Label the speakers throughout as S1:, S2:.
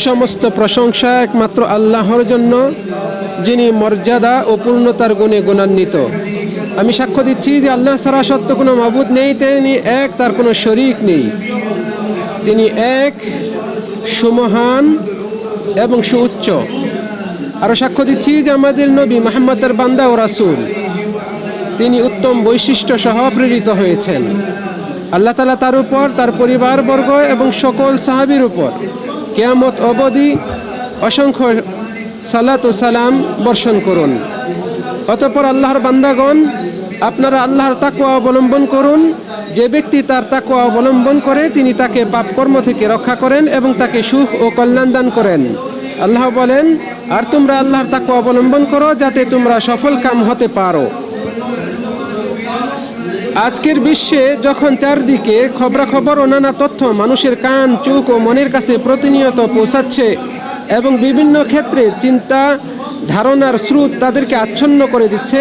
S1: সমস্ত প্রশংসা একমাত্র আল্লাহর জন্য, যিনি মর্যাদা ও পূর্ণতার গুণে গুণান্বিত। আমি সাক্ষ্য দিচ্ছি যে আল্লাহ ছাড়া সত্য কোনো মাবুদ নেই, তিনি এক, তার কোনো শরীক নেই। তিনি এক, সুমহান এবং সুউচ্চ। আরও সাক্ষ্য দিচ্ছি যে আমাদের নবী মুহাম্মদের বান্দা ও রাসূল। তিনি উত্তম বৈশিষ্ট্য সহ প্রেরিত হয়েছেন। আল্লাহ তাআলা তার উপর, তার পরিবারবর্গ এবং সকল সাহাবীর উপর কিয়ামত অবধি অসংখ্য সালাত ও সালাম বর্ষণ করুন। অতঃপর আল্লাহর বান্দাগণ, আপনারা আল্লাহর তাকওয়া অবলম্বন করুন। যে ব্যক্তি তার তাকওয়া অবলম্বন করে, তিনি তাকে পাপকর্ম থেকে রক্ষা করেন এবং তাকে সুখ ও কল্যাণ দান করেন। আল্লাহ বলেন, আর তোমরা আল্লাহর তাকওয়া অবলম্বন করো যাতে তোমরা সফল কাম হতে পারো। আজকের বিশ্বে যখন চারদিকে খবরাখবর ও নানা তথ্য মানুষের কান, চোখ ও মনের কাছে প্রতিনিয়ত পৌঁছাচ্ছে এবং বিভিন্ন ক্ষেত্রে চিন্তা ধারণার স্রোত তাদেরকে আচ্ছন্ন করে দিচ্ছে,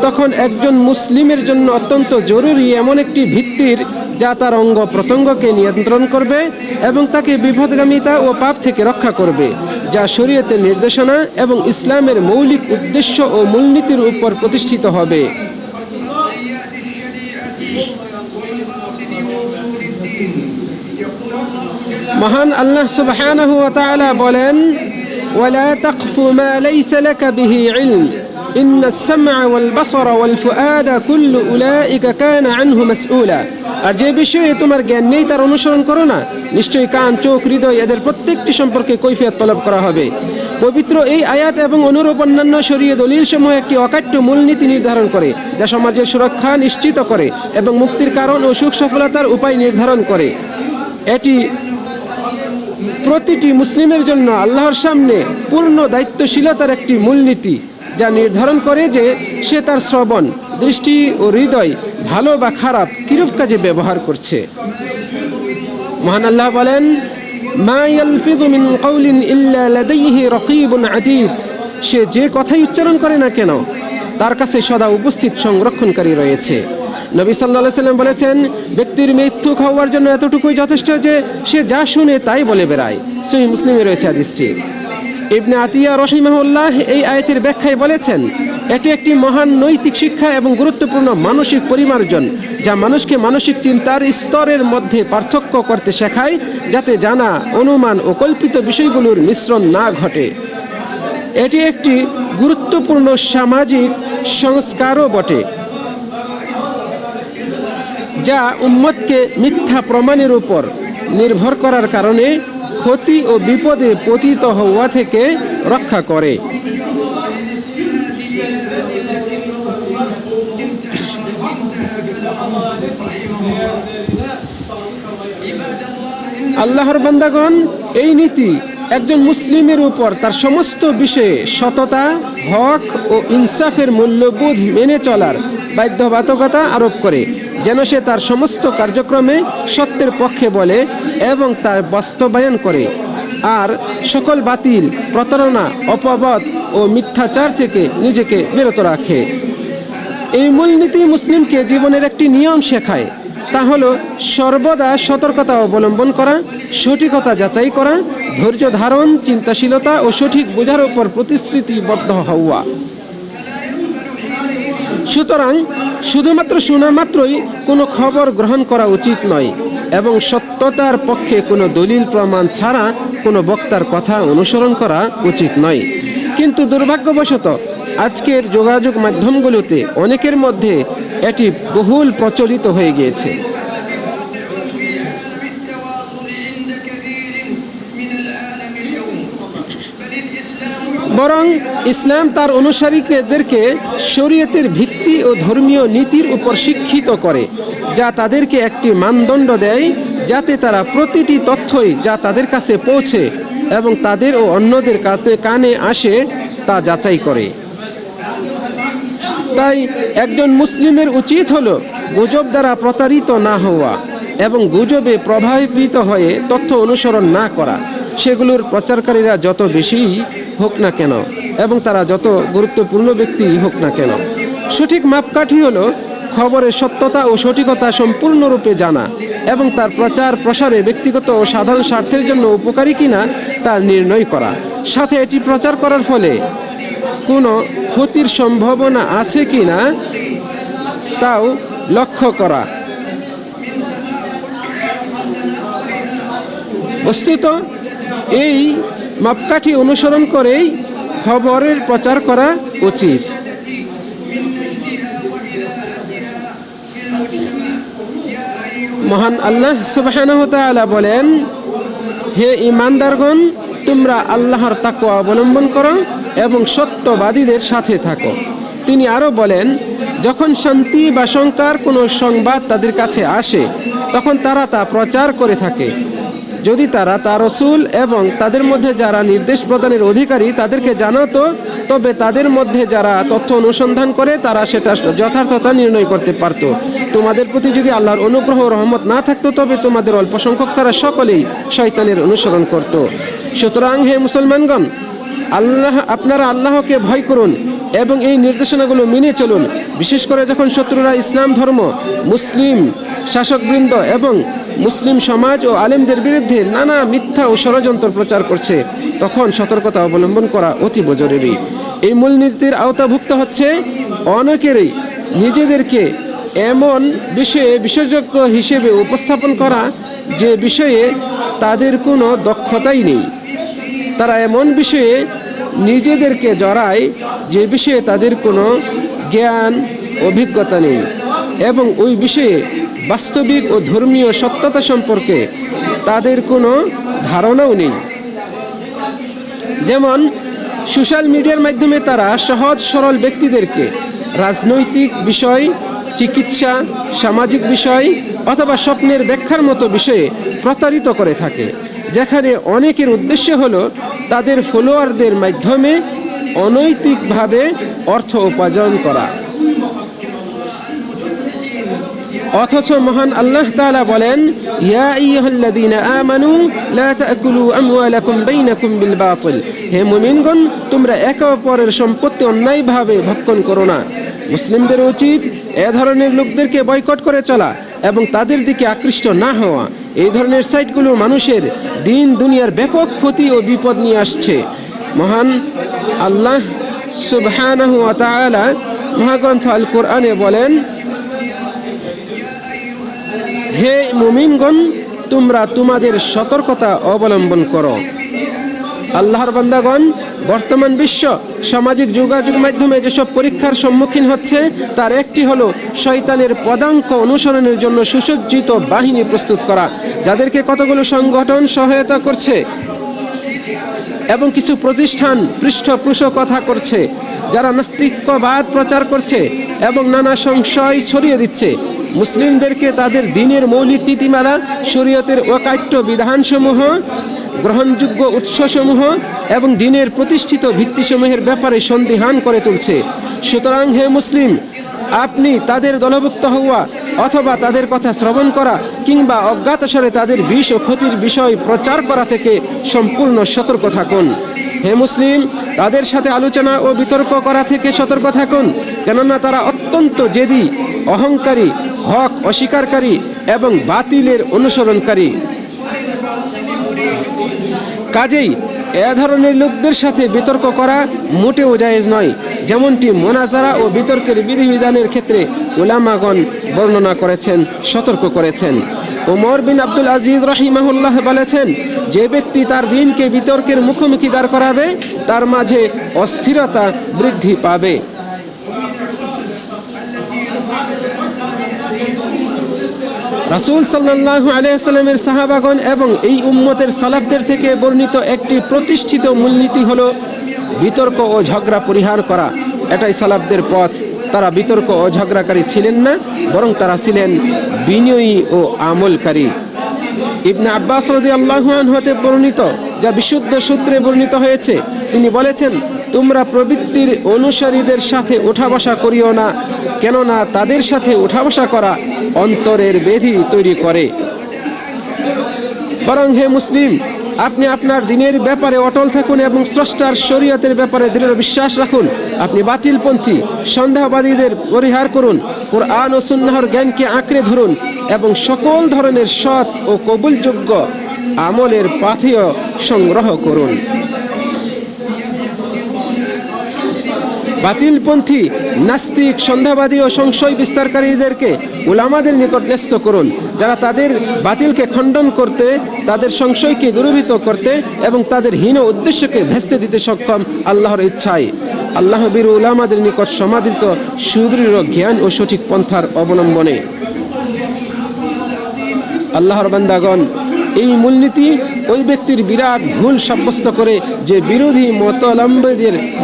S1: তখন একজন মুসলিমের জন্য অত্যন্ত জরুরি এমন একটি ভিত্তির যা তার অঙ্গ প্রত্যঙ্গকে নিয়ন্ত্রণ করবে এবং তাকে বিপদগামিতা ও পাপ থেকে রক্ষা করবে, যা শরীয়তের নির্দেশনা এবং ইসলামের মৌলিক উদ্দেশ্য ও মূলনীতির উপর প্রতিষ্ঠিত হবে। মহান আল্লাহ সুবহানাহু ওয়া তাআলা বলেন, ওয়ালা তাকফু মা লাইসা লাকা বিহি ইলম ইন্নাস সামআ ওয়াল বাসারা ওয়াল ফুআদা কুল্লু উলাইকা কানা আনহু মাসউলা। আর যে বিষয়ে তোমার জ্ঞান নেই তার অনুসরণ করো না, নিশ্চয়ই কান, চোখ, হৃদয় এদের প্রত্যেকটি সম্পর্কে কৈফিয়ত তলব করা হবে। পবিত্র এই আয়াত এবং অনুরূপ অন্যান্য শরীয় দলিলসমূহ একটি অকাট্য মূলনীতি নির্ধারণ করে, যা সমাজের সুরক্ষা নিশ্চিত করে এবং মুক্তির কারণ ও সুখ সফলতার উপায় নির্ধারণ করে। এটি প্রতিটি মুসলিমের জন্য আল্লাহর সামনে পূর্ণ দায়িত্বশীলতার একটি মূলনীতি, যা নির্ধারণ করে যে সে তার শ্রবণ, দৃষ্টি ও হৃদয় ভালো বা খারাপ কিরূপ কাজে ব্যবহার করছে। মহান আল্লাহ বলেন, মা ইয়ালফিযু মিন কাওলিন ইল্লা লাদাইহি রাকীবুন আতীদ। সে যে কথাই উচ্চারণ করে না কেন, তার কাছে সদা উপস্থিত সংরক্ষণকারী রয়েছে। নবী সাল্লাল্লাহু আলাইহি ওয়াসাল্লাম বলেছেন, ব্যক্তির মিথ্যুক হওয়ার জন্য এতটুকুই যথেষ্ট যে সে যা শুনে তাই বলে বেড়ায়। সহিহ মুসলিমে রয়েছে হাদিসটি। ইবনে আতিয়া রাহিমাহুল্লাহ এই আয়াতের ব্যাখ্যায় বলেছেন, এটি একটি মহান নৈতিক শিক্ষা এবং গুরুত্বপূর্ণ মানসিক পরিমার্জন, যা মানুষকে মানসিক চিন্তার স্তরের মধ্যে পার্থক্য করতে শেখায়, যাতে জানা, অনুমান ও কল্পিত বিষয়গুলোর মিশ্রণ না ঘটে। এটি একটি গুরুত্বপূর্ণ সামাজিক সংস্কারও বটে, যা উম্মতকে মিথ্যা প্রমাণের উপর নির্ভর করার কারণে ক্ষতি ও বিপদে পতিত হওয়া থেকে রক্ষা করে। আল্লাহর বান্দাগণ, এই নীতি একজন মুসলিমের উপর তার সমস্ত বিষয়ে সততা, হক ও ইনসাফের মূল্যবোধ মেনে চলার বাধ্যবাধকতা আরোপ করে, যেন সে তার সমস্ত কার্যক্রমে সত্যের পক্ষে বলে এবং তার বাস্তবায়ন করে, আর সকল বাতিল, প্রতারণা, অপবাদ ও মিথ্যাচার থেকে নিজেকে বিরত রাখে। এই মূলনীতি মুসলিমকে জীবনের একটি নিয়ম শেখায়, তা হলো সর্বদা সতর্কতা অবলম্বন করা, সঠিকতা যাচাই করা, ধৈর্য ধারণ, চিন্তাশীলতা ও সঠিক বোঝার উপর প্রতিশ্রুতিবদ্ধ হওয়া। সুতরাং শুধুমাত্র শোনা মাত্রই কোনো খবর গ্রহণ করা উচিত নয় এবং সত্যতার পক্ষে কোনো দলিল প্রমাণ ছাড়া কোনো বক্তার কথা অনুসরণ করা উচিত নয়। কিন্তু দুর্ভাগ্যবশত আজকের যোগাযোগ মাধ্যমগুলোতে অনেকের মধ্যে এটি বহুল প্রচলিত হয়ে গিয়েছে। বরং ইসলাম তার অনুসারীদেরকে শরীয়তের ভিত্তি ও ধর্মীয় নীতির উপর শিক্ষিত করে, যা তাদেরকে একটি মানদণ্ড দেয়, যাতে তারা প্রতিটি তথ্যই যা তাদের কাছে পৌঁছে এবং তাদের ও অন্যদের কানে আসে তা যাচাই করে। তাই একজন মুসলিমের উচিত হলো গুজব দ্বারা প্রতারিত না হওয়া এবং গুজবে প্রভাবিত হয়ে তথ্য অনুসরণ না করা। সেগুলোর প্রচারকারীরা যত বেশি হোক না কেন এবং তারা যত গুরুত্বপূর্ণ ব্যক্তি হোক না কেন, সঠিক মাপকাঠি হলো খবরের সত্যতা ও সঠিকতা সম্পূর্ণরূপে জানা এবং তার প্রচার প্রসারে ব্যক্তিগত ও সাধারণ স্বার্থের জন্য উপকারী কিনা তা নির্ণয় করা, সাথে এটি প্রচার করার ফলে কোনো ক্ষতির সম্ভাবনা আছে কিনা তাও লক্ষ্য করা। বস্তুত এই মাপকাঠি অনুসরণ করেই খবরের প্রচার করা উচিত। মহান আল্লাহ সুবহানাহু ওয়া তাআলা বলেন, হে ঈমানদারগণ, তোমরা আল্লাহর তাকওয়া অবলম্বন করো এবং সত্যবাদীদের সাথে থাকো। তিনি আরও বলেন, যখন শান্তি বা শঙ্কার কোনো সংবাদ তাদের কাছে আসে তখন তারা তা প্রচার করে থাকে। যদি তারা তার রাসূল এবং তাদের মধ্যে যারা নির্দেশ প্রদানের অধিকারী তাদেরকে জানাতো, তবে তাদের মধ্যে যারা তথ্য অনুসন্ধান করে তারা সেটা যথার্থতা নির্ণয় করতে পারত। তোমাদের প্রতি যদি আল্লাহর অনুগ্রহ ও রহমত না থাকতো তবে তোমাদের অল্প সংখ্যক ছাড়া সকলেই শয়তানের অনুসরণ করত। সুতরাং হে মুসলমানগণ, আপনারা আল্লাহকে ভয় করুন এবং এই নির্দেশনাগুলো মেনে চলুন। বিশেষ করে যখন শত্রুরা ইসলাম ধর্ম, মুসলিম শাসকবৃন্দ এবং মুসলিম সমাজ ও আলেমদের বিরুদ্ধে নানা মিথ্যা ও ষড়যন্ত্র প্রচার করছে, তখন সতর্কতা অবলম্বন করা অতীব জরুরি। এই মূলনীতির আওতাভুক্ত হচ্ছে অনেকেরই নিজেদেরকে এমন বিষয়ে বিশেষজ্ঞ হিসেবে উপস্থাপন করা যে বিষয়ে তাদের কোনো দক্ষতাই নেই। তারা এমন বিষয়ে নিজেদেরকে জড়ায় যে বিষয়ে তাদের কোনো জ্ঞান অভিজ্ঞতা নেই এবং ওই বিষয়ে বাস্তবিক ও ধর্মীয় সত্যতা সম্পর্কে তাদের কোনো ধারণাও নেই। যেমন সোশ্যাল মিডিয়ার মাধ্যমে তারা সহজ সরল ব্যক্তিদেরকে রাজনৈতিক বিষয়, চিকিৎসা, সামাজিক বিষয় অথবা স্বপ্নের ব্যাখ্যার মতো বিষয়ে প্রতারিত করে থাকে, যেখানে অনেকের উদ্দেশ্য হলো তাদের ফলোয়ারদের মাধ্যমে অনৈতিকভাবে অর্থ উপার্জন করা। অথচ মহান আল্লাহ তাআলা বলেন, ইয়া আইয়ুহাল্লাযীনা আমানু লা তা'কুলু আমওয়ালাকুম বাইনাকুম বিল বাতিল। হে মুমিনগণ, তোমরা একে অপরের সম্পত্তি অন্যায়ভাবে ভক্ষণ করো না। মুসলিমদের উচিত এ ধরনের লোকদেরকে বয়কট করে চলা এবং তাদের দিকে আকৃষ্ট না হওয়া। এই ধরনের সাইটগুলো মানুষের দিন দুনিয়ার ব্যাপক ক্ষতি ও বিপদ নিয়ে আসছে। মহান আল্লাহ সুবহানাহু ওয়া তাআলা মহাগ্রন্থ আল কোরআনে বলেন, হে মুমিনগণ, তোমরা তোমাদের সতর্কতা অবলম্বন করো। আল্লাহর বান্দাগণ, বর্তমান বিশ্ব সামাজিক যোগাযোগ মাধ্যমে যেসব পরীক্ষার সম্মুখীন হচ্ছে তার একটি হলো শয়তানের পদাঙ্ক অনুসরণের জন্য সুসজ্জিত বাহিনী প্রস্তুত করা, যাদেরকে কতগুলো সংগঠন সহায়তা করছে এবং কিছু প্রতিষ্ঠান পৃষ্ঠপোষকতা করছে, যারা নাস্তিক্যবাদ প্রচার করছে এবং নানা সংশয় ছড়িয়ে দিচ্ছে। মুসলিমদেরকে তাদের দ্বীনের মৌলিক নীতিমালা, শরীয়তের অকাট্য বিধানসমূহ, গ্রহণযোগ্য উৎসসমূহ এবং দ্বীনের প্রতিষ্ঠিত ভিত্তিসমূহের ব্যাপারে সন্দিহান করে তুলছে। সুতরাং হে মুসলিম, আপনি তাদের দলভুক্ত হওয়া অথবা তাদের কথা শ্রবণ করা কিংবা অজ্ঞাতসারে তাদের বিষ ও ক্ষতির বিষয় প্রচার করা থেকে সম্পূর্ণ সতর্ক থাকুন। হে মুসলিম, তাদের সাথে আলোচনা ও বিতর্ক করা থেকে সতর্ক থাকুন, কেননা তারা অত্যন্ত জেদি, অহংকারী, হক অস্বীকারী এবং বাতিলের অনুসরণকারী। কাজেই এ ধরনের লোকদের সাথে বিতর্ক করা মোটেও জায়েজ নয়, যেমনটি মোনাজারা ও বিতর্কের বিধিবিধানের ক্ষেত্রে উলামাগণ বর্ণনা করেছেন, সতর্ক করেছেন। ওমর বিন আব্দুল আজিজ রাহিমাহুল্লাহ বলেছেন, যে ব্যক্তি তার দ্বীনকে বিতর্কের মুখোমুখি দাঁড় করাবে তার মাঝে অস্থিরতা বৃদ্ধি পাবে। রাসূল সাল্লাল্লাহু আলাইহি ওয়াসাল্লামের সাহাবাগণ এবং এই উম্মতের সালাফদের থেকে বর্ণিত একটি প্রতিষ্ঠিত মূলনীতি হলো বিতর্ক ও ঝগড়া পরিহার করা। এটাই সালাফদের পথ। তারা বিতর্ক ও ঝগড়াকারী ছিলেন না, বরং তারা ছিলেন বিনয়ী ও আমলকারী। ইবনে আব্বাস রাদিয়াল্লাহু আনহু হতে বর্ণিত, যা বিশুদ্ধ সূত্রে বর্ণিত হয়েছে, তিনি বলেছেন, তোমরা প্রবৃত্তির অনুসারীদের সাথে উঠা বসা করিও না, কেননা তাদের সাথে উঠা বসা করা অন্তরের বেধি তৈরি করে। বরং হে মুসলিম, আপনি আপনার দিনের ব্যাপারে অটল থাকুন এবং স্রষ্টার শরীয়তের ব্যাপারে দৃঢ় বিশ্বাস রাখুন। আপনি বাতিলপন্থী সন্দেহবাদীদের পরিহার করুন, কোরআন ও সুন্নাহর জ্ঞানকে আঁকড়ে ধরুন এবং সকল ধরনের সৎ ও কবুলযোগ্য আমলের পাথেয় সংগ্রহ করুন। বাতিলপন্থী নাস্তিক সন্দেহবাদী ও সংশয় বিস্তারকারীদেরকে উলামাদের নিকট ন্যস্ত করুন, যারা তাদের বাতিলকে খণ্ডন করতে, তাদের সংশয়কে দূরীভূত করতে এবং তাদের হীন উদ্দেশ্যকে ভেস্তে দিতে সক্ষম আল্লাহর ইচ্ছায়। আল্লাহ বীর উলামাদের নিকট সমাদৃত সুদৃঢ় জ্ঞান ও সঠিক পন্থার অবলম্বনে। আল্লাহর বান্দাগণ, এই মূলনীতি ওই ব্যক্তির বিরাট ভুল সাব্যস্ত করে যে বিরোধী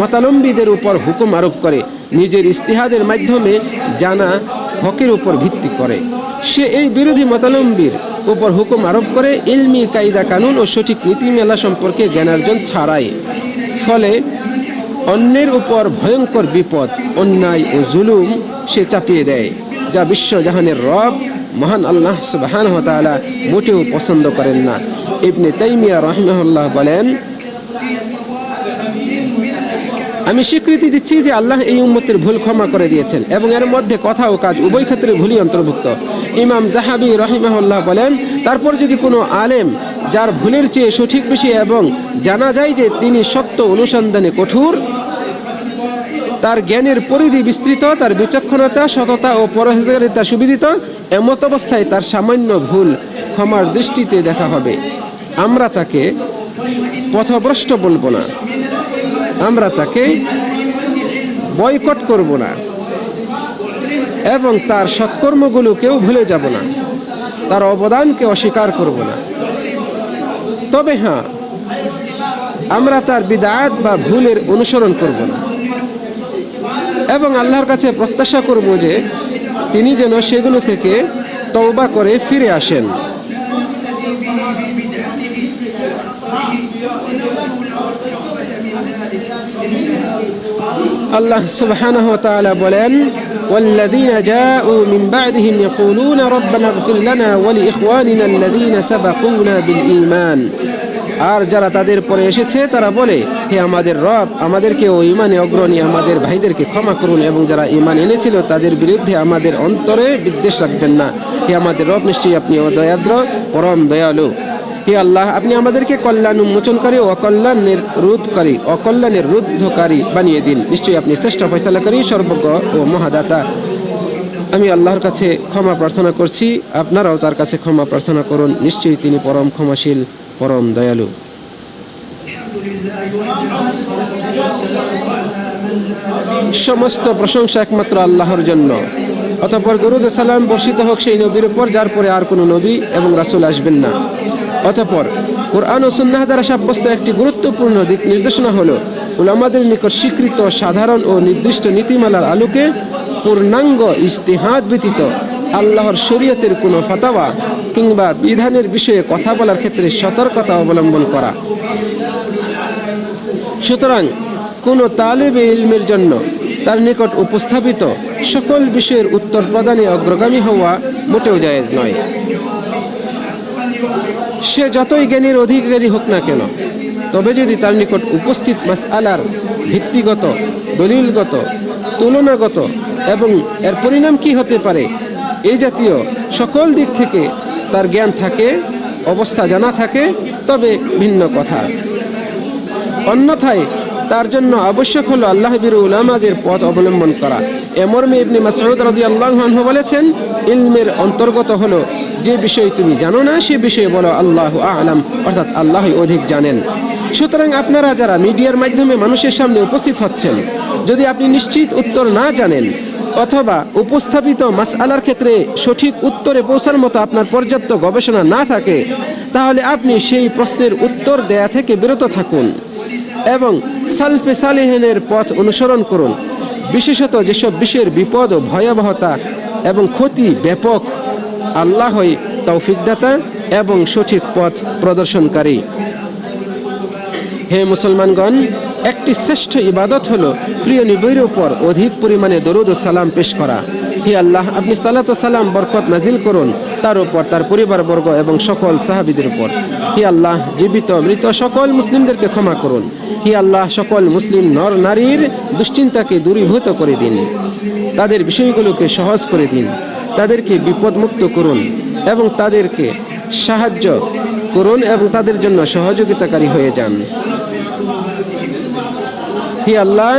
S1: মতালম্বীদের উপর হুকুম আরোপ করে, নিজের ইস্তিহাদের মাধ্যমে জানা হকের উপর ভিত্তি করে। সে এই বিরোধী মতালম্বীর উপর হুকুম আরোপ করে ইলমি কায়দা কানুন ও সঠিক নীতিমেলা সম্পর্কে জ্ঞানার্জন ছাড়াই। ফলে অন্যের উপর ভয়ঙ্কর বিপদ, অন্যায় ও জুলুম সে চাপিয়ে দেয়, যা বিশ্বজাহানের রব মহান আল্লাহ সুবহানাহু ওয়া তাআলা মোটেও পছন্দ করেন না। ইবনে তাইমিয়া রাহিমাহুল্লাহ বলেন, আমি স্বীকৃতি দিচ্ছি যে আল্লাহ এই উম্মতের ভুল ক্ষমা করে দিয়েছেন এবং এর মধ্যে কথা ও কাজ উভয় ক্ষেত্রে ভুলই অন্তর্ভুক্ত। ইমাম জাহাবি রাহিমাহুল্লাহ বলেন, তারপর যদি কোনো আলেম যার ভুলের চেয়ে সঠিক বিষয় এবং জানা যায় যে তিনি সত্য অনুসন্ধানে কঠোর, তার জ্ঞানের পরিধি বিস্তৃত, তার বিচক্ষণতা, সততা ও পরহেজগারিতা সুবিদিত, এমত অবস্থায় তার সামান্য ভুল ক্ষমার দৃষ্টিতে দেখা হবে। আমরা তাকে পথভ্রষ্ট বলবো না, আমরা তাকে বয়কট করব না এবং তার সৎকর্মগুলোকেও ভুলে যাব না, তার অবদানকে অস্বীকার করব না। তবে হ্যাঁ, আমরা তার বিদআত বা ভুলের অনুসরণ করব না এবং আল্লাহর কাছে প্রত্যাশা করব যে তিনি যেন সেগুলো থেকে তওবা করে ফিরে আসেন। আল্লাহ সুবহানাহু ওয়া তাআলা বলেন, ওয়াল্লাযীনা জাউ মিন বা'দিহিম ইয়াকুলুনা রাব্বানা ইগফির লানা ওয়া লিইখওয়ানিনা আল্লাযীনা সাবাকুনা বিল ঈমান। আর যারা তাদের পরে এসেছে তারা বলে, হে আমাদের রব, আমাদেরকে ও ঈমানে অগ্রণী আমাদের ভাইদেরকে ক্ষমা করুন এবং যারা ঈমান এনেছিল তাদের বিরুদ্ধে আমাদের অন্তরে বিদ্বেষ রাখবেন না। হে আমাদের রব, নিশ্চয়ই আপনি দয়াদ্র পরম দয়ালু। হে আল্লাহ, আপনি আমাদেরকে কল্যাণ উন্মোচনকারী ও অকল্যাণের রুদ্ধকারী বানিয়ে দিন। নিশ্চয়ই আপনি শ্রেষ্ঠ ফয়সালাকারী, সর্বজ্ঞ ও মহাদাতা। আমি আল্লাহর কাছে ক্ষমা প্রার্থনা করছি, আপনারাও তার কাছে ক্ষমা প্রার্থনা করুন। নিশ্চয়ই তিনি পরম ক্ষমাশীল, পরম দয়ালু। সমস্ত প্রশংসা একমাত্র আল্লাহর জন্য। অতঃপর দরুদ ও সালাম বর্ষিত হোক সেই নবীর উপর যার পরে আর কোনো নবী এবং রাসূল আসবেন না। অতঃপর কোরআন ও সুন্নাহ দ্বারা সাব্যস্ত একটি গুরুত্বপূর্ণ দিক নির্দেশনা হলো উলামাদের নিকট স্বীকৃত সাধারণ ও নির্দিষ্ট নীতিমালার আলোকে পূর্ণাঙ্গ ইজতিহাদ ব্যতীত আল্লাহর শরীয়তের কোনো ফতোয়া কিংবা বিধানের বিষয়ে কথা বলার ক্ষেত্রে সতর্কতা অবলম্বন করা। সুতরাং কোনো তালিবে ইলমের জন্য তার নিকট উপস্থাপিত সকল বিষয়ের উত্তর প্রদানে অগ্রগামী হওয়া মোটেও জায়েজ নয়। সে যতই জ্ঞানের অধিকারী হোক না কেন, তবে যদি তার নিকট উপস্থিত মাসআলার ভিত্তিগত, দলিলগত, তুলনাগত এবং এর পরিণাম কি হতে পারে এই জাতীয় সকল দিক থেকে তার জ্ঞান থাকে, অবস্থা জানা থাকে, তবে ভিন্ন কথা। অন্যথায় তার জন্য আবশ্যক হলো আল্লাহ বীর উলামাদের পথ অবলম্বন করা। এ মর্মে ইবনে মাসউদ রাদিয়াল্লাহু আনহু বলেছেন, ইলমের অন্তর্গত হলো যে বিষয় তুমি জানো না সে বিষয়ে বলো আল্লাহু আ'লাম, অর্থাৎ আল্লাহই অধিক জানেন। সুতরাং আপনারা যারা মিডিয়ার মাধ্যমে মানুষের সামনে উপস্থিত হচ্ছেন, যদি আপনি নিশ্চিত উত্তর না জানেন অথবা উপস্থাপিত মাসআলার ক্ষেত্রে সঠিক উত্তরে পৌঁছার মতো আপনার পর্যাপ্ত গবেষণা না থাকে, তাহলে আপনি সেই প্রশ্নের উত্তর দেয়া থেকে বিরত থাকুন এবং সালফে সালেহিনের পথ অনুসরণ করুন। বিশেষত যেসব বিষয়ের বিপদ ও ভয়াবহতা এবং ক্ষতি ব্যাপক, আল্লাহই তৌফিকদাতা এবং সঠিক পথ প্রদর্শনকারী। হে মুসলমানগণ, একটি শ্রেষ্ঠ ইবাদত হলো প্রিয় নবীর উপর অধিক পরিমাণে দরুদ ও সালাম পেশ করা। হে আল্লাহ, আপনি সালাত ও সালাম বরকত নাজিল করুন তার উপর, তার পরিবারবর্গ এবং সকল সাহাবীদের উপর। হে আল্লাহ, জীবিত মৃত সকল মুসলিমদেরকে ক্ষমা করুন। হে আল্লাহ, সকল মুসলিম নর নারীর দুশ্চিন্তাকে দূরীভূত করে দিন, তাদের বিষয়গুলোকে সহজ করে দিন, তাদেরকে বিপদমুক্ত করুন এবং তাদেরকে সাহায্য করুন এবং তাদের জন্য সহযোগিতাকারী হয়ে যান। হে আল্লাহ,